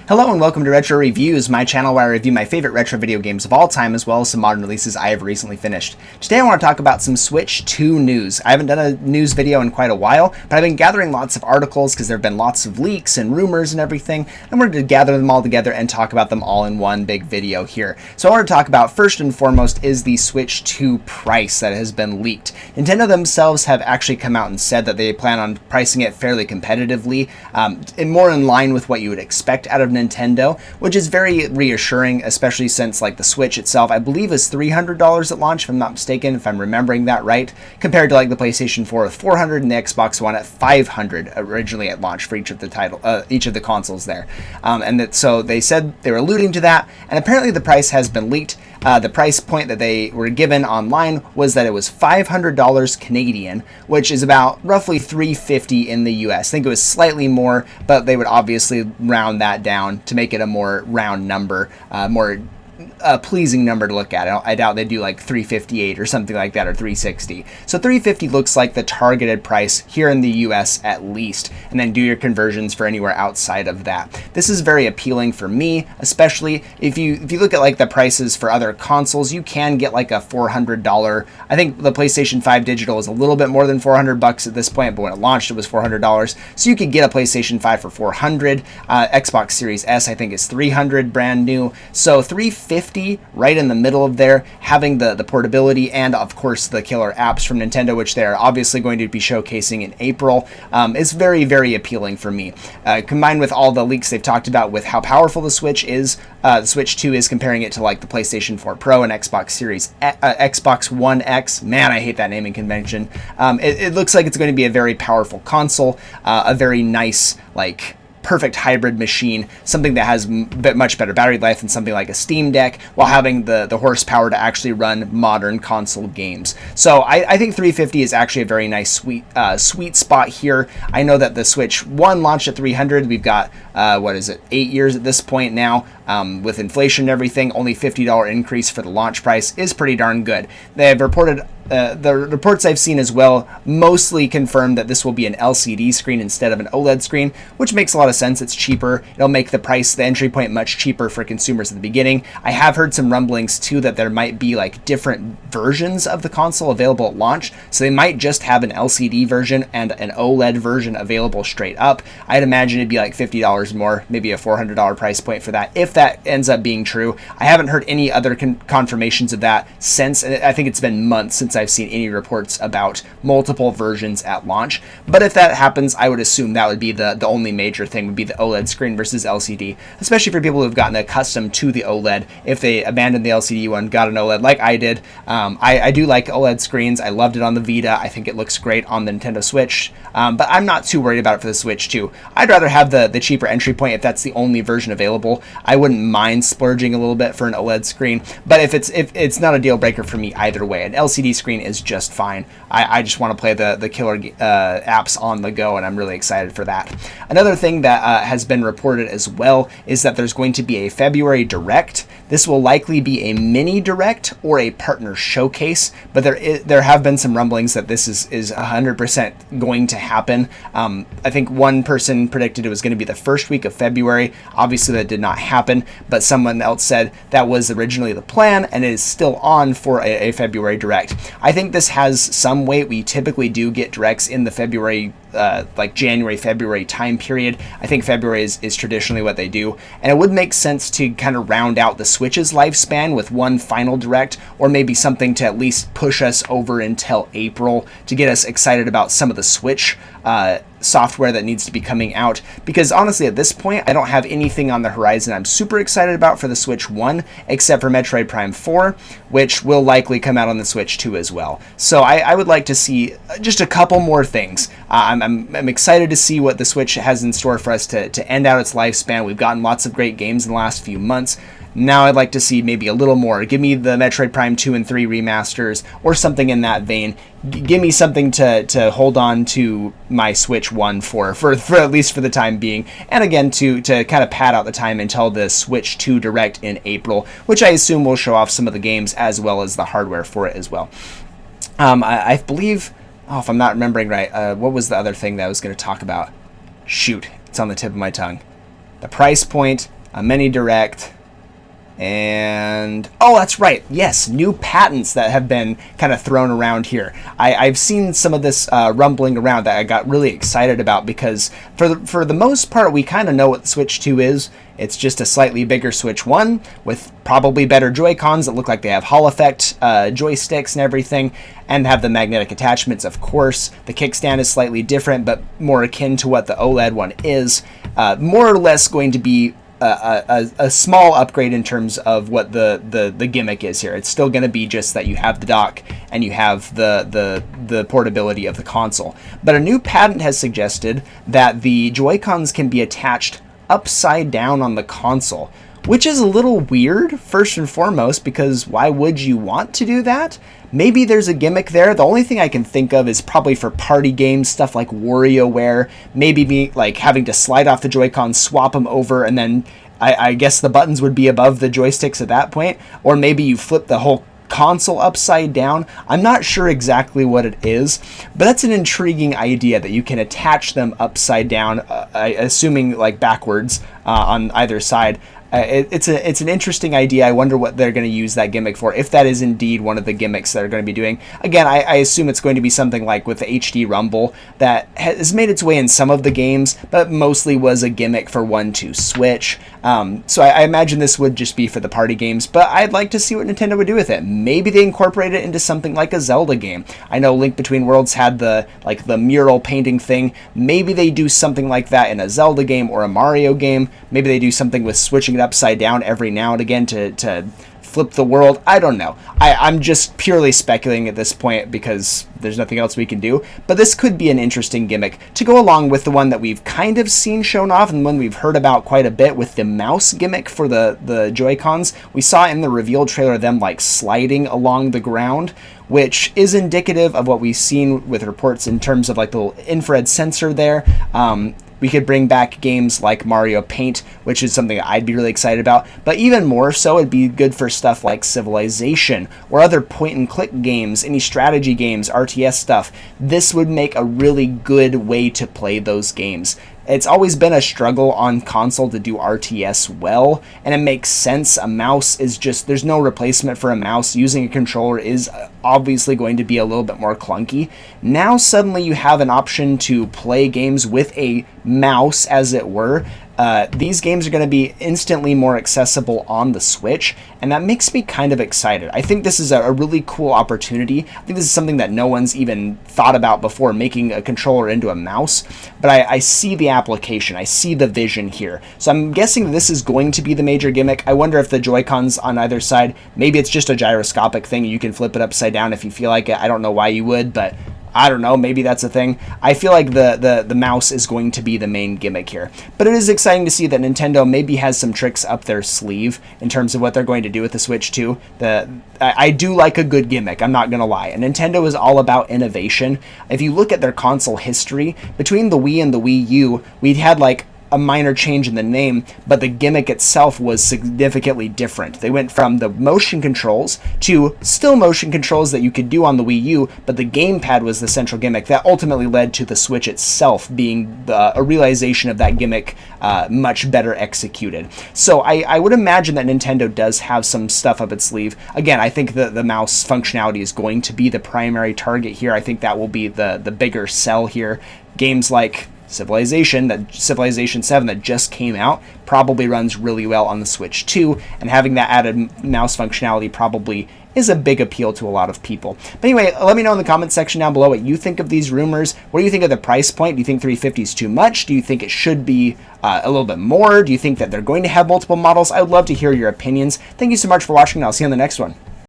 Hello and welcome to Retro Reviews, my channel where I review my favorite retro video games of all time as well as some modern releases I have recently finished. Today I want to talk about some Switch 2 news. I haven't done a news video in quite a while, but I've been gathering lots of articles because there have been lots of leaks and rumors and everything. I wanted to gather them all together and talk about them all in one big video here. So I want to talk about, first and foremost, is the Switch 2 price that has been leaked. Nintendo themselves have actually come out and said that they plan on pricing it fairly competitively, and more in line with what you would expect out of Nintendo, which is very reassuring, especially since like the Switch itself, I believe, is $300 at launch, if I'm not mistaken, if I'm remembering that right, compared to like the PlayStation 4 with $400 and the Xbox One at $500 originally at launch for each of the consoles there. So they said they were alluding to that, and apparently the price has been leaked. The price point that they were given online was that it was $500 Canadian, which is about roughly $350 in the US. I think it was slightly more, but they would obviously round that down to make it a more round number, more pleasing number to look at. I doubt they do like 358 or something like that, or 360. So 350 looks like the targeted price here in the US at least, and then do your conversions for anywhere outside of that. This is very appealing for me, especially if you look at like the prices for other consoles. You can get like a $400. I think the PlayStation 5 digital is a little bit more than $400 at this point, but when it launched it was $400. So you could get a PlayStation 5 for $400. Xbox Series S I think is $300 brand new. So $350 right in the middle of there, having the portability and of course the killer apps from Nintendo, which they're obviously going to be showcasing in April, is very, very appealing for me. Combined with all the leaks they've talked about with how powerful the Switch is, the Switch 2 is comparing it to like the PlayStation 4 Pro and Xbox One X. Man, I hate that naming convention. It looks like it's going to be a very powerful console, a very nice, like, perfect hybrid machine, something that has much better battery life than something like a Steam Deck, while having the horsepower to actually run modern console games. So I think 350 is actually a very nice sweet spot here. I know that the Switch 1 launched at 300. We've got 8 years at this point now. With inflation and everything, only $50 increase for the launch price is pretty darn good. They have reported, the reports I've seen as well mostly confirm that this will be an LCD screen instead of an OLED screen, which makes a lot of sense. It's cheaper. It'll make the entry point much cheaper for consumers at the beginning. I have heard some rumblings too that there might be like different versions of the console available at launch, so they might just have an LCD version and an OLED version available straight up. I'd imagine it'd be like $50 more, maybe a $400 price point for that, if that ends up being true. I haven't heard any other confirmations of that since. I think it's been months since I've seen any reports about multiple versions at launch, but if that happens, I would assume that would be the only major thing, would be the OLED screen versus LCD, especially for people who have gotten accustomed to the OLED. If they abandoned the LCD one, got an OLED like I did. I do like OLED screens. I loved it on the Vita. I think it looks great on the Nintendo Switch, but I'm not too worried about it for the Switch 2. I'd rather have the cheaper entry point if that's the only version available. I wouldn't mind splurging a little bit for an OLED screen, but if it's not a deal breaker for me either way. An LCD screen is just fine. I just want to play the killer apps on the go, and I'm really excited for that. Another thing that has been reported as well is that there's going to be a February Direct. This will likely be a mini Direct or a partner showcase, but there have been some rumblings that this is 100% going to happen. I think one person predicted it was going to be the first week of February. Obviously that did not happen, but someone else said that was originally the plan and it is still on for a February Direct. I think this has some weight. We typically do get Directs in the February, like January, February time period. I think February is traditionally what they do, and it would make sense to kind of round out the Switch's lifespan with one final Direct, or maybe something to at least push us over until April to get us excited about some of the Switch software that needs to be coming out, because honestly at this point I don't have anything on the horizon I'm super excited about for the Switch 1 except for Metroid Prime 4, which will likely come out on the Switch 2 as well. So I would like to see just a couple more things. I'm excited to see what the Switch has in store for us to end out its lifespan. We've gotten lots of great games in the last few months. Now I'd like to see maybe a little more. Give me the Metroid Prime 2 and 3 remasters or something in that vein. Give me something to hold on to my Switch 1 for at least for the time being. And again, to kind of pad out the time until the Switch 2 Direct in April, which I assume will show off some of the games as well as the hardware for it as well. I believe, if I'm not remembering right, what was the other thing that I was going to talk about? Shoot, it's on the tip of my tongue. The price point a Mini Direct, and oh, that's right, yes, new patents that have been kind of thrown around here. I've seen some of this rumbling around that I got really excited about, because for the most part we kind of know what the Switch 2 is. It's just a slightly bigger Switch 1 with probably better Joy-Cons that look like they have Hall effect joysticks and everything, and have the magnetic attachments, of course. The kickstand is slightly different, but more akin to what the OLED one is. More or less going to be a small upgrade in terms of what the gimmick is here. It's still going to be just that you have the dock and you have the portability of the console. But a new patent has suggested that the Joy-Cons can be attached upside down on the console, which is a little weird, first and foremost, because why would you want to do that? Maybe there's a gimmick there. The only thing I can think of is probably for party games, stuff like WarioWare, maybe like having to slide off the Joy-Cons, swap them over, and then I guess the buttons would be above the joysticks at that point, or maybe you flip the whole console upside down. I'm not sure exactly what it is, but that's an intriguing idea that you can attach them upside down, assuming like backwards on either side. It's an interesting idea. I wonder what they're going to use that gimmick for, if that is indeed one of the gimmicks that they're going to be doing. Again, I assume it's going to be something like with the HD Rumble that has made its way in some of the games, but mostly was a gimmick for 1-2 Switch. So I imagine this would just be for the party games, but I'd like to see what Nintendo would do with it. Maybe they incorporate it into something like a Zelda game. I know Link Between Worlds had the mural painting thing. Maybe they do something like that in a Zelda game or a Mario game. Maybe they do something with switching it upside down every now and again to flip the world. I don't know. I'm just purely speculating at this point because there's nothing else we can do. But this could be an interesting gimmick to go along with the one that we've kind of seen shown off and one we've heard about quite a bit with the mouse gimmick for the Joy-Cons. We saw in the reveal trailer them like sliding along the ground, which is indicative of what we've seen with reports in terms of like the little infrared sensor there. We could bring back games like Mario Paint, which is something I'd be really excited about. But even more so, it'd be good for stuff like Civilization or other point-and-click games, any strategy games, RTS stuff. This would make a really good way to play those games. It's always been a struggle on console to do RTS well, and it makes sense. A mouse is just, there's no replacement for a mouse. Using a controller is obviously going to be a little bit more clunky. Now suddenly you have an option to play games with a mouse, as it were. These games are going to be instantly more accessible on the Switch, and that makes me kind of excited. I think this is a really cool opportunity. I think this is something that no one's even thought about before, making a controller into a mouse, but I see the application. I see the vision here. So I'm guessing this is going to be the major gimmick. I wonder if the Joy-Cons on either side, maybe it's just a gyroscopic thing. You can flip it upside down if you feel like it. I don't know why you would, but I don't know, maybe that's a thing. I feel like the mouse is going to be the main gimmick here. But it is exciting to see that Nintendo maybe has some tricks up their sleeve in terms of what they're going to do with the Switch 2. I do like a good gimmick, I'm not going to lie. And Nintendo is all about innovation. If you look at their console history, between the Wii and the Wii U, we'd had like a minor change in the name, but the gimmick itself was significantly different. They went from the motion controls to still motion controls that you could do on the Wii U, but the gamepad was the central gimmick that ultimately led to the Switch itself being a realization of that gimmick much better executed. So I would imagine that Nintendo does have some stuff up its sleeve. Again, I think the mouse functionality is going to be the primary target here. I think that will be the bigger sell here. Games like Civilization 7 that just came out probably runs really well on the Switch 2, and having that added mouse functionality probably is a big appeal to a lot of people. But anyway, let me know in the comment section down below what you think of these rumors. What do you think of the price point? Do you think $350 is too much? Do you think it should be a little bit more? Do you think that they're going to have multiple models? I would love to hear your opinions. Thank you so much for watching, and I'll see you on the next one.